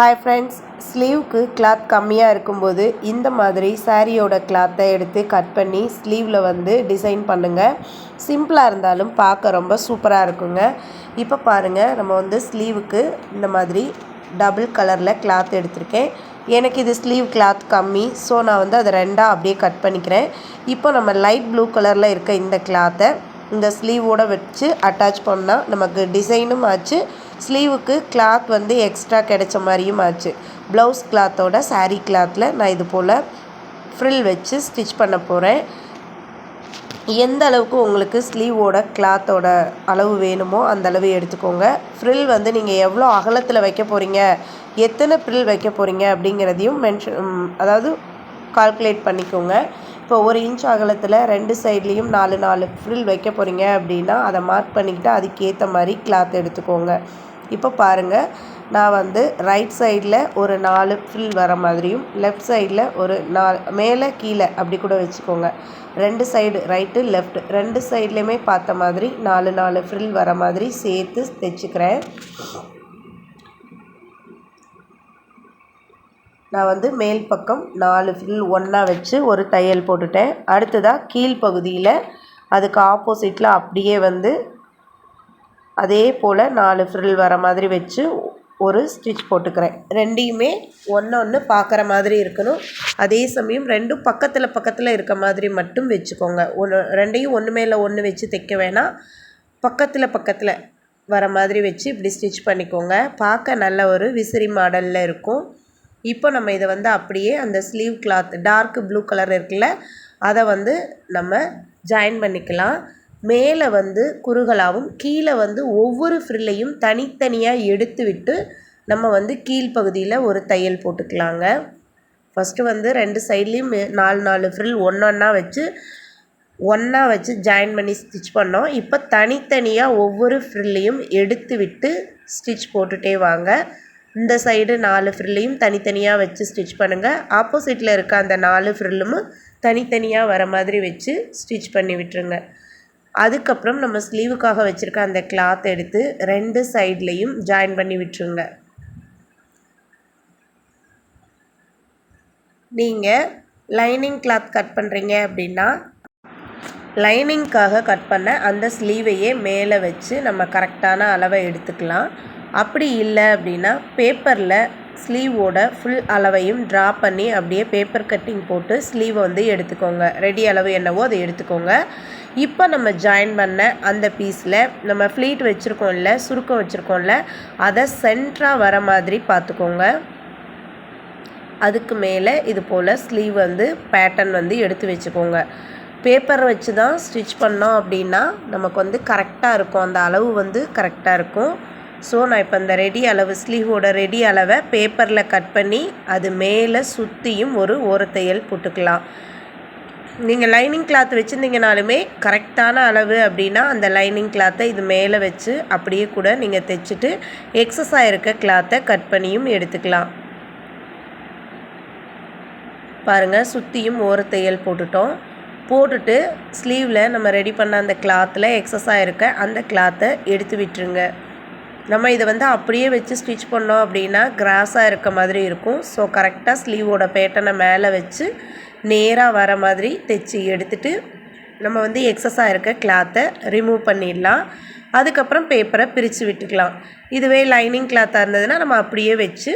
Hi friends, ஸ்லீவுக்கு cloth கம்மியாக இருக்கும்போது இந்த மாதிரி சாரியோட கிளாத்தை எடுத்து கட் பண்ணி ஸ்லீவில் வந்து டிசைன் பண்ணுங்கள். சிம்பிளாக இருந்தாலும் பார்க்க ரொம்ப சூப்பராக இருக்குங்க. இப்போ பாருங்கள், நம்ம வந்து ஸ்லீவுக்கு இந்த மாதிரி டபுள் கலரில் கிளாத் எடுத்திருக்கேன். எனக்கு இது ஸ்லீவ் கிளாத் கம்மி, ஸோ நான் வந்து அதை ரெண்டாக அப்படியே கட் பண்ணிக்கிறேன். இப்போ நம்ம லைட் ப்ளூ கலரில் இருக்க இந்த கிளாத்தை இந்த ஸ்லீவோடு வச்சு அட்டாச் பண்ணால் நமக்கு டிசைனும் ஆச்சு, ஸ்லீவுக்கு கிளாத் வந்து எக்ஸ்ட்ரா கிடைச்ச மாதிரியும் ஆச்சு. ப்ளவுஸ் கிளாத்தோட சாரீ கிளாத்தில் நான் இது போல் ஃப்ரில் வச்சு ஸ்டிச் பண்ண போகிறேன். எந்த அளவுக்கு உங்களுக்கு ஸ்லீவோட கிளாத்தோட அளவு வேணுமோ அந்த அளவு எடுத்துக்கோங்க. ஃப்ரில் வந்து நீங்கள் எவ்வளோ அகலத்தில் வைக்க போகிறீங்க, எத்தனை ஃப்ரில் வைக்க போகிறீங்க அப்படிங்கிறதையும் அதாவது கால்குலேட் பண்ணிக்கோங்க. இப்போ 1 இன்ச் அகலத்தில் 2 சைட்லேயும் 4 ஃப்ரில் வைக்க போகிறீங்க அப்படின்னா அதை மார்க் பண்ணிக்கிட்டு அதுக்கேற்ற மாதிரி கிளாத் எடுத்துக்கோங்க. இப்போ பாருங்கள், நான் வந்து ரைட் சைடில் ஒரு 4 ஃப்ரில் வர மாதிரியும், லெஃப்ட் சைடில் ஒரு 4 மேலே கீழே அப்படி கூட வச்சுக்கோங்க. 2 சைடு ரைட்டு லெஃப்ட் 2 சைட்லேயுமே பார்த்த மாதிரி 4 ஃப்ரில் வர மாதிரி சேர்த்து தைச்சிக்கிறேன். நான் வந்து மேல் பக்கம் 4 ஃப்ரில் ஒன்றா வச்சு ஒரு தையல் போட்டுட்டேன். அடுத்ததாக கீழ்ப்பகுதியில் அதுக்கு ஆப்போசிட்டில் அப்படியே வந்து அதே போல் 4 ஃப்ரில் வர மாதிரி வச்சு ஒரு ஸ்டிச் போட்டுக்கிறேன். ரெண்டையுமே ஒன்று பார்க்குற மாதிரி இருக்கணும். அதே சமயம் ரெண்டும் பக்கத்தில் இருக்க மாதிரி மட்டும் வச்சுக்கோங்க. ரெண்டையும் ஒன்று மேலே ஒன்று வச்சு தைக்க வேணாம். பக்கத்தில் வர மாதிரி வச்சு இப்படி ஸ்டிச் பண்ணிக்கோங்க. பார்க்க நல்ல ஒரு விசிறி மாடலில் இருக்கும். இப்போ நம்ம இதை வந்து அப்படியே அந்த sleeve cloth dark blue colour இருக்குல்ல, அதை வந்து நம்ம ஜாயின் பண்ணிக்கலாம். மேலே வந்து குறுகலாகவும் கீழே வந்து ஒவ்வொரு ஃப்ரில்லையும் தனித்தனியாக எடுத்து விட்டு நம்ம வந்து கீழ்ப்பகுதியில் ஒரு தையல் போட்டுக்கலாங்க. ஃபஸ்ட்டு வந்து 2 சைட்லேயும் 4 ஃப்ரில் ஒன்றா வச்சு ஜாயின் பண்ணி ஸ்டிச் பண்ணோம். இப்போ தனித்தனியாக ஒவ்வொரு ஃப்ரில்லையும் எடுத்து விட்டு ஸ்டிச் போட்டுகிட்டே வாங்க. இந்த சைடு 4 ஃப்ரில்லையும் தனித்தனியாக வச்சு ஸ்டிச் பண்ணுங்கள். ஆப்போசிட்டில் இருக்க அந்த 4 ஃப்ரில்லும் தனித்தனியாக வர மாதிரி வச்சு ஸ்டிச் பண்ணி விட்டுருங்க. அதுக்கப்புறம் நம்ம ஸ்லீவுக்காக வச்சுருக்க அந்த கிளாத் எடுத்து 2 சைட்லேயும் ஜாயின் பண்ணி விட்டுருங்க. நீங்கள் லைனிங் கிளாத் கட் பண்ணுறீங்க அப்படின்னா லைனிங்காக கட் பண்ண அந்த ஸ்லீவையே மேலே வச்சு நம்ம கரெக்டான அளவை எடுத்துக்கலாம். அப்படி இல்லை அப்படின்னா பேப்பரில் ஸ்லீவோட ஃபுல் அளவையும் ட்ரா பண்ணி அப்படியே பேப்பர் கட்டிங் போட்டு ஸ்லீவை வந்து எடுத்துக்கோங்க. ரெடி அளவு என்னவோ அதை எடுத்துக்கோங்க. இப்போ நம்ம ஜாயின் பண்ண அந்த பீஸில் நம்ம ஃப்ளீட் வச்சுருக்கோம்ல, சுருக்கம் வச்சுருக்கோம்ல, அதை சென்டராக வர மாதிரி பார்த்துக்கோங்க. அதுக்கு மேலே இது போல் ஸ்லீவ் வந்து பேட்டர்ன் வந்து எடுத்து வச்சுக்கோங்க. பேப்பர் வச்சு தான் ஸ்டிச் பண்ணோம் அப்படின்னா நமக்கு வந்து கரெக்டாக இருக்கும், அந்த அளவு வந்து கரெக்டாக இருக்கும். ஸோ நான் இப்போ இந்த ரெடி அளவு ஸ்லீவோட ரெடி அளவை பேப்பரில் கட் பண்ணி அது மேலே சுற்றியும் ஒரு ஓரத்தையல் போட்டுக்கலாம். நீங்கள் லைனிங் கிளாத் வச்சுருந்தீங்கனாலுமே கரெக்டான அளவு அப்படின்னா அந்த லைனிங் கிளாத்தை இது மேலே வச்சு அப்படியே கூட நீங்கள் தைச்சிட்டு எக்ஸஸாக இருக்க கிளாத்தை கட் பண்ணியும் எடுத்துக்கலாம். பாருங்கள், சுற்றியும் ஓரத்தையல் போட்டுட்டு ஸ்லீவில் நம்ம ரெடி பண்ண அந்த கிளாத்தில் எக்ஸஸாக இருக்க அந்த கிளாத்தை எடுத்து விட்டுருங்க. நம்ம இதை வந்து அப்படியே வச்சு ஸ்டிச் பண்ணோம் அப்படின்னா கிராஸாக இருக்க மாதிரி இருக்கும். ஸோ கரெக்டாக ஸ்லீவோட பேட்டர்னை மேலே வச்சு நேராக வர மாதிரி தைச்சி எடுத்துகிட்டு நம்ம வந்து எக்ஸஸாக இருக்க கிளாத்தை ரிமூவ் பண்ணிடலாம். அதுக்கப்புறம் பேப்பரை பிரித்து விட்டுக்கலாம். இதுவே லைனிங் கிளாத்தாக இருந்ததுன்னா நம்ம அப்படியே வச்சு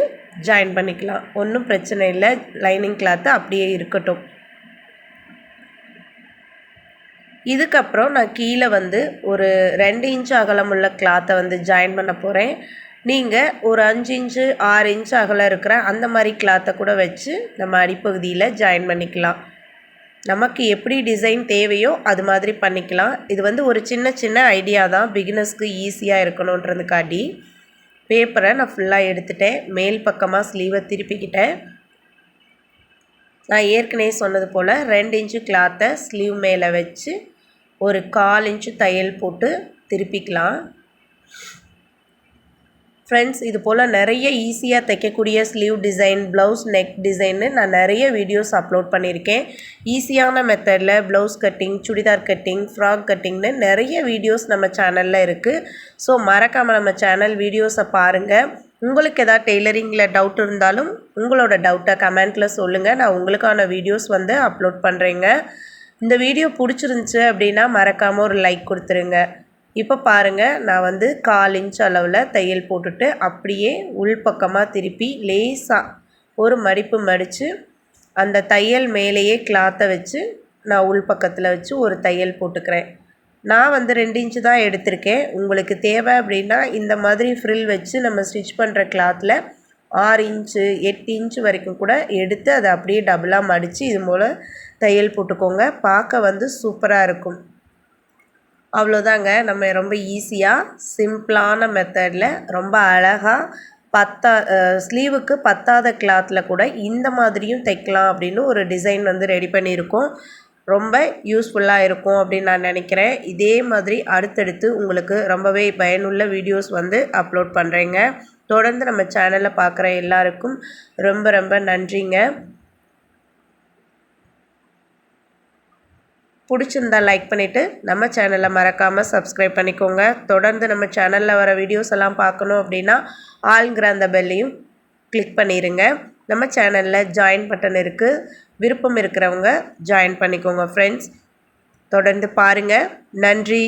ஜாயின் பண்ணிக்கலாம். ஒன்றும் பிரச்சனை இல்லை, லைனிங் கிளாத்து அப்படியே இருக்கட்டும். இதுக்கப்புறம் நான் கீழே வந்து ஒரு 2 இன்ச் அகலமுள்ள கிளாத்தை வந்து ஜாயின் பண்ண போகிறேன். நீங்கள் ஒரு 5 இன்ச்சு 6 இன்ச் அகலம் இருக்கிற அந்த மாதிரி கிளாத்தை கூட வச்சு நம்ம அடிப்பகுதியில் ஜாயின் பண்ணிக்கலாம். நமக்கு எப்படி டிசைன் தேவையோ அது மாதிரி பண்ணிக்கலாம். இது வந்து ஒரு சின்ன ஐடியா தான், பிகினர்ஸ்க்கு ஈஸியாக இருக்கணுன்றதுக்காண்டி. பேப்பரை நான் ஃபுல்லாக எடுத்துட்டேன். மேல் பக்கமாக ஸ்லீவை திருப்பிக்கிட்டேன். நான் ஏற்கனவே சொன்னது போல் 2 இன்ச்சு கிளாத்தை ஸ்லீவ் மேலே வச்சு ஒரு 1/4 இன்ச்சு தையல் போட்டு திருப்பிக்கலாம். ஃப்ரெண்ட்ஸ், இது போல் நிறைய ஈஸியாக தைக்கக்கூடிய ஸ்லீவ் டிசைன், ப்ளவுஸ் நெக் டிசைன்னு நான் நிறைய வீடியோஸ் அப்லோட் பண்ணியிருக்கேன். ஈஸியான மெத்தடில் blouse cutting, churidar cutting, frock கட்டிங்னு நிறைய வீடியோஸ் நம்ம சேனலில் இருக்குது. ஸோ மறக்காமல் நம்ம சேனல் வீடியோஸை பாருங்கள். உங்களுக்கு ஏதாவது டெய்லரிங்கில் டவுட் இருந்தாலும் உங்களோட டவுட்டை கமெண்ட்டில் சொல்லுங்கள். நான் உங்களுக்கான வீடியோஸ் வந்து அப்லோட் பண்ணுறேங்க. இந்த வீடியோ பிடிச்சிருந்துச்சு அப்படின்னா மறக்காமல் ஒரு லைக் கொடுத்துருங்க. இப்போ பாருங்கள், நான் வந்து 1/4 இன்ச் அளவில் தையல் போட்டுட்டு அப்படியே உள்பக்கமாக திருப்பி லேசாக ஒரு மடிப்பு மடித்து அந்த தையல் மேலேயே கிளாத்தை வச்சு நான் உள்பக்கத்தில் வச்சு ஒரு தையல் போட்டுக்கிறேன். நான் வந்து 2 இன்ச்சு தான் எடுத்திருக்கேன். உங்களுக்கு தேவை அப்படின்னா இந்த மாதிரி ஃப்ரில் வச்சு நம்ம ஸ்டிச் பண்ணுற கிளாத்தில் 6 இன்ச்சு 8 இன்ச்சு வரைக்கும் கூட எடுத்து அதை அப்படியே டபுளாக மடித்து இது போல் தையல் போட்டுக்கோங்க. பார்க்க வந்து சூப்பராக இருக்கும். அவ்வளோதாங்க. நம்ம ரொம்ப ஈஸியாக சிம்பிளான மெத்தடில் ரொம்ப அழகாக ஸ்லீவுக்கு பத்தாத கிளாத்தில் கூட இந்த மாதிரியும் தைக்கலாம் அப்படின்னு ஒரு டிசைன் வந்து ரெடி பண்ணியிருக்கோம். ரொம்ப யூஸ்ஃபுல்லாக இருக்கும் அப்படின்னு நான் நினைக்கிறேன். இதே மாதிரி அடுத்தடுத்து உங்களுக்கு ரொம்பவே பயனுள்ள வீடியோஸ் வந்து அப்லோட் பண்ணுறேங்க. தொடர்ந்து நம்ம சேனலை பார்க்குற எல்லாருக்கும் ரொம்ப ரொம்ப நன்றிங்க. பிடிச்சிருந்தா லைக் பண்ணிவிட்டு நம்ம சேனலை மறக்காமல் சப்ஸ்கிரைப் பண்ணிக்கோங்க. தொடர்ந்து நம்ம சேனலில் வர வீடியோஸ் எல்லாம் பார்க்கணும் அப்படின்னா ஆல்ங்கிற அந்த பெல்லையும் கிளிக் பண்ணிடுங்க. நம்ம சேனலில் ஜாயின் பட்டன் இருக்குது. விருப்பம் இருக்கிறவங்க ஜாயின் பண்ணிக்கோங்க ஃப்ரெண்ட்ஸ். தொடர்ந்து பாருங்கள். நன்றி.